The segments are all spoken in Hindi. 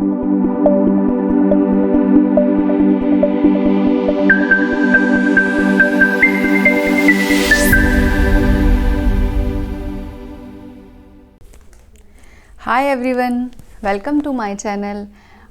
Hi everyone, welcome to my channel.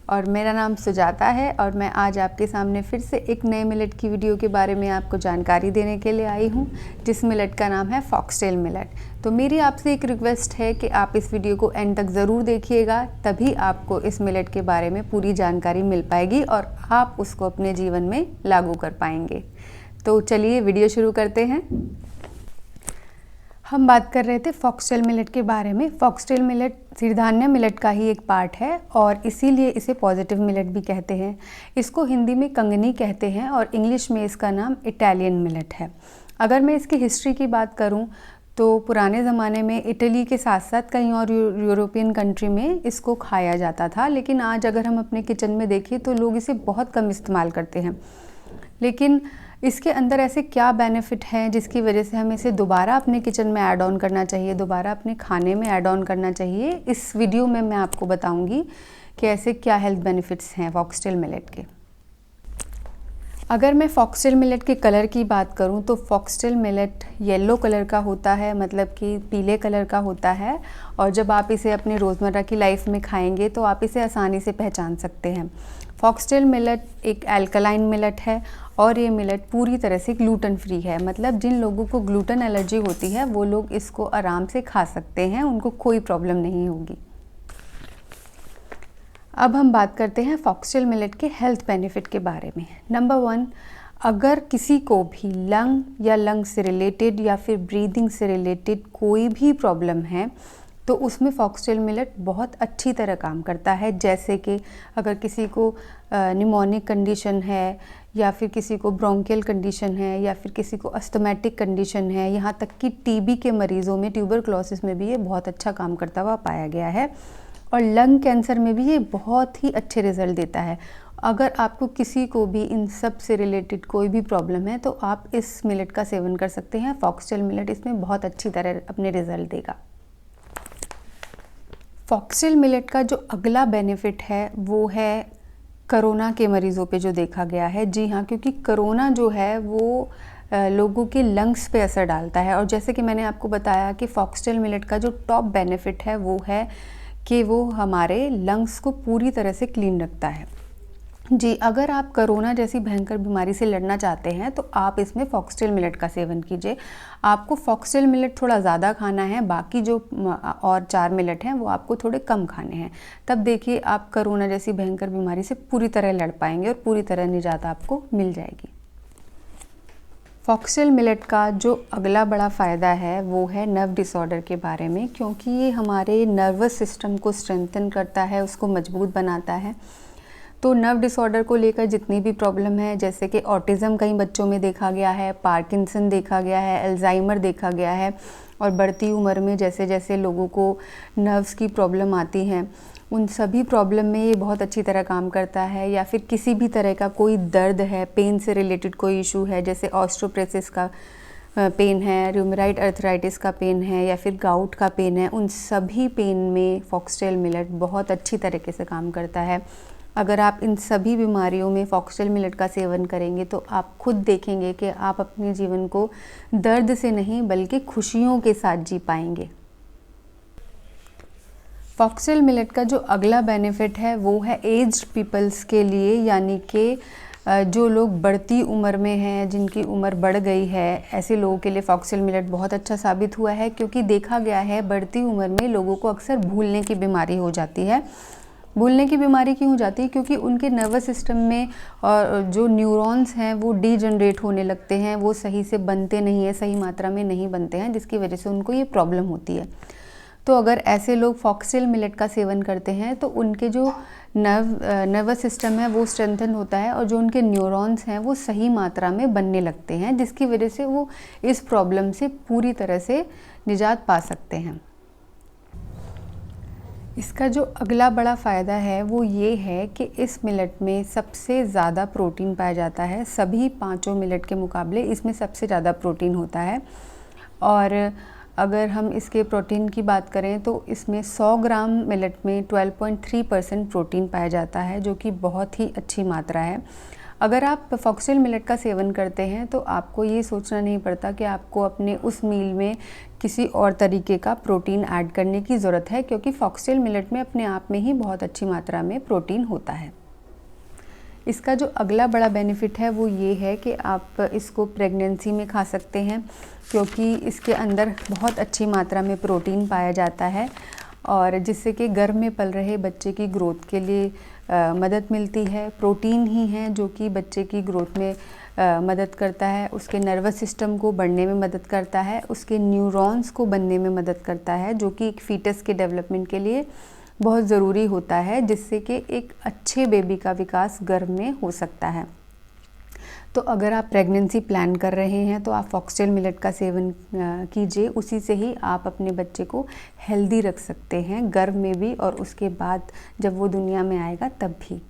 और मेरा नाम सुजाता है और मैं आज आपके सामने फिर से एक नए मिलेट की वीडियो के बारे में आपको जानकारी देने के लिए आई हूँ, जिस मिलेट का नाम है फॉक्सटेल मिलेट। तो मेरी आपसे एक रिक्वेस्ट है कि आप इस वीडियो को एंड तक ज़रूर देखिएगा, तभी आपको इस मिलेट के बारे में पूरी जानकारी मिल पाएगी और आप उसको अपने जीवन में लागू कर पाएंगे। तो चलिए वीडियो शुरू करते हैं। हम बात कर रहे थे फॉक्सटेल मिलेट के बारे में। फॉक्सटेल मिलेट सिरधान्य मिलेट का ही एक पार्ट है और इसीलिए इसे पॉजिटिव मिलेट भी कहते हैं। इसको हिंदी में कंगनी कहते हैं और इंग्लिश में इसका नाम इटालियन मिलेट है। अगर मैं इसकी हिस्ट्री की बात करूं तो पुराने ज़माने में इटली के साथ साथ कई और यूरोपियन कंट्री में इसको खाया जाता था, लेकिन आज अगर हम अपने किचन में देखें तो लोग इसे बहुत कम इस्तेमाल करते हैं। लेकिन इसके अंदर ऐसे क्या बेनिफिट हैं जिसकी वजह से हमें इसे दोबारा अपने किचन में ऐड ऑन करना चाहिए, दोबारा अपने खाने में ऐड ऑन करना चाहिए। इस वीडियो में मैं आपको बताऊंगी कि ऐसे क्या हेल्थ बेनिफिट्स हैं फॉक्सटेल मिलेट के। अगर मैं फॉक्सटेल मिलेट के कलर की बात करूं तो फॉक्सटेल मिलेट येलो कलर का होता है, मतलब कि पीले कलर का होता है। और जब आप इसे अपनी रोज़मर्रा की लाइफ में खाएंगे तो आप इसे आसानी से पहचान सकते हैं। फॉक्सटेल मिलेट एक एल्कलाइन मिलेट है और ये मिलेट पूरी तरह से ग्लूटेन फ्री है, मतलब जिन लोगों को ग्लूटेन एलर्जी होती है वो लोग इसको आराम से खा सकते हैं, उनको कोई प्रॉब्लम नहीं होगी। अब हम बात करते हैं फॉक्सटेल मिलेट के हेल्थ बेनिफिट के बारे में। नंबर 1, अगर किसी को भी लंग या लंग से रिलेटेड या फिर ब्रीदिंग से रिलेटेड कोई भी प्रॉब्लम है तो उसमें फॉक्सटेल मिलेट बहुत अच्छी तरह काम करता है। जैसे कि अगर किसी को निमोनिक कंडीशन है या फिर किसी को ब्रोंकियल कंडीशन है या फिर किसी को अस्थमैटिक कंडीशन है, यहाँ तक कि टीबी के मरीज़ों में, ट्यूबरक्लोसिस में भी ये बहुत अच्छा काम करता हुआ पाया गया है। और लंग कैंसर में भी ये बहुत ही अच्छे रिज़ल्ट देता है। अगर आपको किसी को भी इन सब से रिलेटेड कोई भी प्रॉब्लम है तो आप इस मिलेट का सेवन कर सकते हैं। फॉक्सटेल मिलेट इसमें बहुत अच्छी तरह अपने रिज़ल्ट देगा। फॉक्सटेल मिलेट का जो अगला बेनिफिट है वो है कोरोना के मरीज़ों पे जो देखा गया है। जी हाँ, क्योंकि कोरोना जो है वो लोगों के लंग्स पे असर डालता है। और जैसे कि मैंने आपको बताया कि फॉक्सटेल मिलेट का जो टॉप बेनिफिट है वो है कि वो हमारे लंग्स को पूरी तरह से क्लीन रखता है। जी, अगर आप कोरोना जैसी भयंकर बीमारी से लड़ना चाहते हैं तो आप इसमें फॉक्सटेल मिलेट का सेवन कीजिए। आपको फॉक्सटेल मिलेट थोड़ा ज़्यादा खाना है, बाकी जो और 4 मिलेट हैं वो आपको थोड़े कम खाने हैं। तब देखिए आप कोरोना जैसी भयंकर बीमारी से पूरी तरह लड़ पाएंगे और पूरी तरह निजात आपको मिल जाएगी। फॉक्सटेल मिलेट का जो अगला बड़ा फ़ायदा है वो है नर्व डिसऑर्डर के बारे में, क्योंकि ये हमारे नर्वस सिस्टम को स्ट्रेंथन करता है, उसको मजबूत बनाता है। तो नर्व डिसऑर्डर को लेकर जितनी भी प्रॉब्लम है, जैसे कि ऑटिज़म कई बच्चों में देखा गया है, पार्किंसन देखा गया है, अल्जाइमर देखा गया है, और बढ़ती उम्र में जैसे जैसे लोगों को नर्व्स की प्रॉब्लम आती हैं, उन सभी प्रॉब्लम में ये बहुत अच्छी तरह काम करता है। या फिर किसी भी तरह का कोई दर्द है, पेन से रिलेटेड कोई इशू है, जैसे ऑस्टियोप्रोसिस का पेन है, रूमेटॉइड अर्थराइटिस का पेन है या फिर गाउट का पेन है, उन सभी पेन में फॉक्सटेल मिलेट बहुत अच्छी तरीके से काम करता है। अगर आप इन सभी बीमारियों में फॉक्सटेल मिलेट का सेवन करेंगे तो आप खुद देखेंगे कि आप अपने जीवन को दर्द से नहीं बल्कि खुशियों के साथ जी पाएंगे। फॉक्सटेल मिलेट का जो अगला बेनिफिट है वो है एज्ड पीपल्स के लिए, यानी कि जो लोग बढ़ती उम्र में हैं, जिनकी उम्र बढ़ गई है, ऐसे लोगों के लिए फॉक्सटेल मिलेट बहुत अच्छा साबित हुआ है। क्योंकि देखा गया है बढ़ती उम्र में लोगों को अक्सर भूलने की बीमारी हो जाती है। भूलने की बीमारी क्यों हो जाती है? क्योंकि उनके नर्वस सिस्टम में और जो न्यूरॉन्स हैं वो डीजनरेट होने लगते हैं, वो सही से बनते नहीं हैं, सही मात्रा में नहीं बनते हैं, जिसकी वजह से उनको ये प्रॉब्लम होती है। तो अगर ऐसे लोग फॉक्सटेल मिलेट का सेवन करते हैं तो उनके जो नर्वस सिस्टम है वो स्ट्रेंथन होता है और जो उनके न्यूरॉन्स हैं वो सही मात्रा में बनने लगते हैं, जिसकी वजह से वो इस प्रॉब्लम से पूरी तरह से निजात पा सकते हैं। इसका जो अगला बड़ा फ़ायदा है वो ये है कि इस मिलेट में सबसे ज़्यादा प्रोटीन पाया जाता है। सभी 5 मिलेट के मुकाबले इसमें सबसे ज़्यादा प्रोटीन होता है। और अगर हम इसके प्रोटीन की बात करें तो इसमें 100 ग्राम मिलेट में 12.3% प्रोटीन पाया जाता है, जो कि बहुत ही अच्छी मात्रा है। अगर आप फॉक्सटेल मिलेट का सेवन करते हैं तो आपको ये सोचना नहीं पड़ता कि आपको अपने उस मील में किसी और तरीके का प्रोटीन ऐड करने की ज़रूरत है, क्योंकि फॉक्सटेल मिलेट में अपने आप में ही बहुत अच्छी मात्रा में प्रोटीन होता है। इसका जो अगला बड़ा बेनिफिट है वो ये है कि आप इसको प्रेगनेंसी में खा सकते हैं, क्योंकि इसके अंदर बहुत अच्छी मात्रा में प्रोटीन पाया जाता है और जिससे कि गर्भ में पल रहे बच्चे की ग्रोथ के लिए मदद मिलती है। प्रोटीन ही है जो कि बच्चे की ग्रोथ में मदद करता है, उसके नर्वस सिस्टम को बढ़ने में मदद करता है, उसके न्यूरॉन्स को बनने में मदद करता है, जो कि एक फीटस के डेवलपमेंट के लिए बहुत ज़रूरी होता है, जिससे कि एक अच्छे बेबी का विकास गर्भ में हो सकता है। तो अगर आप प्रेगनेंसी प्लान कर रहे हैं तो आप फॉक्सटेल मिलेट का सेवन कीजिए, उसी से ही आप अपने बच्चे को हेल्दी रख सकते हैं, गर्भ में भी और उसके बाद जब वो दुनिया में आएगा तब भी।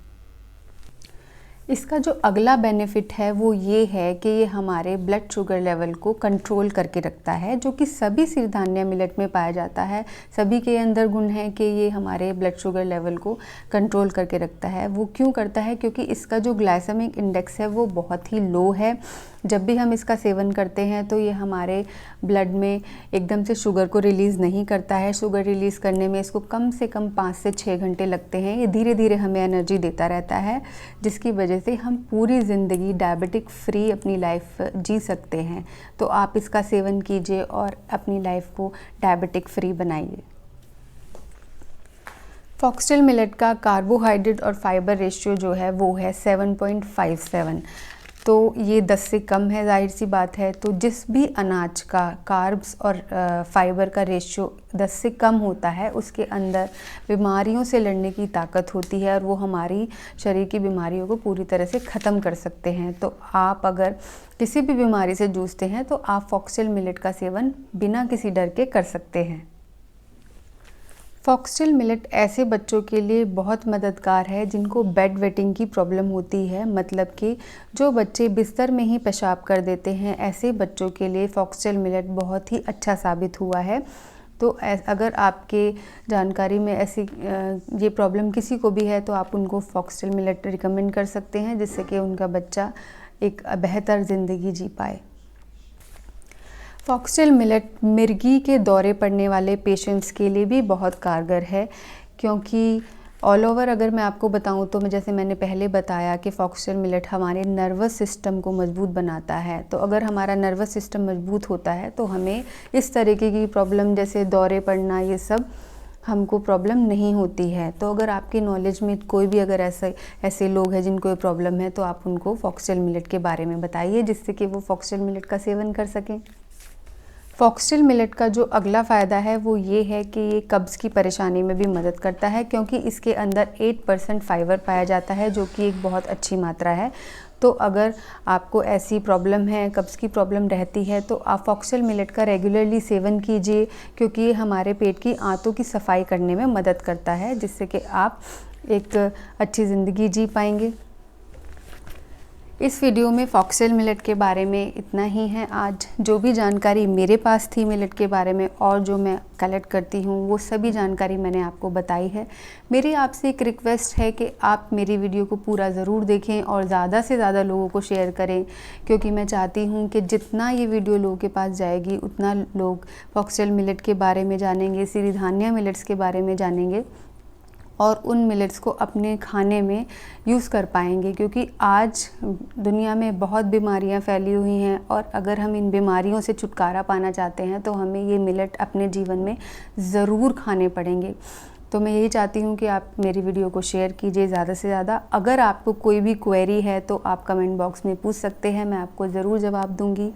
इसका जो अगला बेनिफिट है वो ये है कि ये हमारे ब्लड शुगर लेवल को कंट्रोल करके रखता है, जो कि सभी सिरधान्य मिलेट में पाया जाता है। सभी के अंदर गुण है कि ये हमारे ब्लड शुगर लेवल को कंट्रोल करके रखता है। वो क्यों करता है? क्योंकि इसका जो ग्लाइसेमिक इंडेक्स है वो बहुत ही लो है। जब भी हम इसका सेवन करते हैं तो ये हमारे ब्लड में एकदम से शुगर को रिलीज़ नहीं करता है। शुगर रिलीज़ करने में इसको कम से कम 5 से 6 घंटे लगते हैं। ये धीरे धीरे हमें एनर्जी देता रहता है, जिसकी वजह से हम पूरी ज़िंदगी डायबिटिक फ्री अपनी लाइफ जी सकते हैं। तो आप इसका सेवन कीजिए और अपनी लाइफ को डायबिटिक फ्री बनाइए। फॉक्सटेल मिलेट का कार्बोहाइड्रेट और फाइबर रेशियो जो है वो है 7.57, तो ये 10 से कम है, जाहिर सी बात है। तो जिस भी अनाज का कार्ब्स और फाइबर का रेशियो 10 से कम होता है उसके अंदर बीमारियों से लड़ने की ताकत होती है और वो हमारी शरीर की बीमारियों को पूरी तरह से ख़त्म कर सकते हैं। तो आप अगर किसी भी बीमारी से जूझते हैं तो आप फॉक्सटेल मिलेट का सेवन बिना किसी डर के कर सकते हैं। फॉक्सटेल मिलेट ऐसे बच्चों के लिए बहुत मददगार है जिनको बेड वेटिंग की प्रॉब्लम होती है, मतलब कि जो बच्चे बिस्तर में ही पेशाब कर देते हैं, ऐसे बच्चों के लिए फॉक्सटेल मिलेट बहुत ही अच्छा साबित हुआ है। तो अगर आपके जानकारी में ऐसी ये प्रॉब्लम किसी को भी है तो आप उनको फॉक्सटेल मिलेट रिकमेंड कर सकते हैं, जिससे कि उनका बच्चा एक बेहतर ज़िंदगी जी पाए। फॉक्सटेल मिलेट मिर्गी के दौरे पड़ने वाले पेशेंट्स के लिए भी बहुत कारगर है, क्योंकि ऑल ओवर अगर मैं आपको बताऊं तो जैसे मैंने पहले बताया कि फॉक्सटेल मिलेट हमारे नर्वस सिस्टम को मजबूत बनाता है। तो अगर हमारा नर्वस सिस्टम मजबूत होता है तो हमें इस तरीके की प्रॉब्लम जैसे दौरे पड़ना ये सब हमको प्रॉब्लम नहीं होती है। तो अगर आपकी नॉलेज में कोई भी अगर ऐसे लोग हैं जिनको ये प्रॉब्लम है तो आप उनको फॉक्सटेल मिलेट के बारे में बताइए, जिससे कि वो फॉक्सटेल मिलेट का सेवन कर सकें। फॉक्सटेल मिलेट का जो अगला फ़ायदा है वो ये है कि ये कब्ज़ की परेशानी में भी मदद करता है, क्योंकि इसके अंदर 8% फाइबर पाया जाता है, जो कि एक बहुत अच्छी मात्रा है। तो अगर आपको ऐसी प्रॉब्लम है, कब्ज़ की प्रॉब्लम रहती है, तो आप फॉक्सटेल मिलेट का रेगुलरली सेवन कीजिए, क्योंकि ये हमारे पेट की आंतों की सफाई करने में मदद करता है, जिससे कि आप एक अच्छी ज़िंदगी जी पाएंगे। इस वीडियो में फॉक्सटेल मिलेट के बारे में इतना ही है। आज जो भी जानकारी मेरे पास थी मिलेट के बारे में और जो मैं कलेक्ट करती हूँ वो सभी जानकारी मैंने आपको बताई है। मेरी आपसे एक रिक्वेस्ट है कि आप मेरी वीडियो को पूरा ज़रूर देखें और ज़्यादा से ज़्यादा लोगों को शेयर करें, क्योंकि मैं चाहती हूँ कि जितना ये वीडियो लोगों के पास जाएगी उतना लोग फॉक्सटेल मिलेट के बारे में जानेंगे, सिरधान्य मिलेट्स के बारे में जानेंगे और उन मिलेट्स को अपने खाने में यूज़ कर पाएंगे। क्योंकि आज दुनिया में बहुत बीमारियां फैली हुई हैं और अगर हम इन बीमारियों से छुटकारा पाना चाहते हैं तो हमें ये मिलेट अपने जीवन में ज़रूर खाने पड़ेंगे। तो मैं यही चाहती हूँ कि आप मेरी वीडियो को शेयर कीजिए ज़्यादा से ज़्यादा। अगर आपको कोई भी क्वेरी है तो आप कमेंट बॉक्स में पूछ सकते हैं, मैं आपको ज़रूर जवाब दूँगी।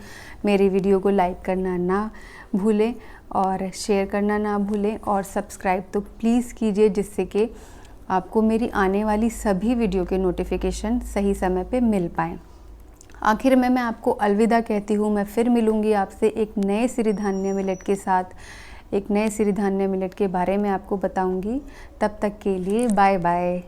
मेरी वीडियो को लाइक करना ना भूलें और शेयर करना ना भूलें और सब्सक्राइब तो प्लीज़ कीजिए, जिससे कि आपको मेरी आने वाली सभी वीडियो के नोटिफिकेशन सही समय पे मिल पाएँ। आखिर में मैं आपको अलविदा कहती हूँ। मैं फिर मिलूँगी आपसे एक नए सिरधान्य मिलेट के साथ, एक नए सिरधान्य मिलेट के बारे में आपको बताऊँगी। तब तक के लिए बाय बाय।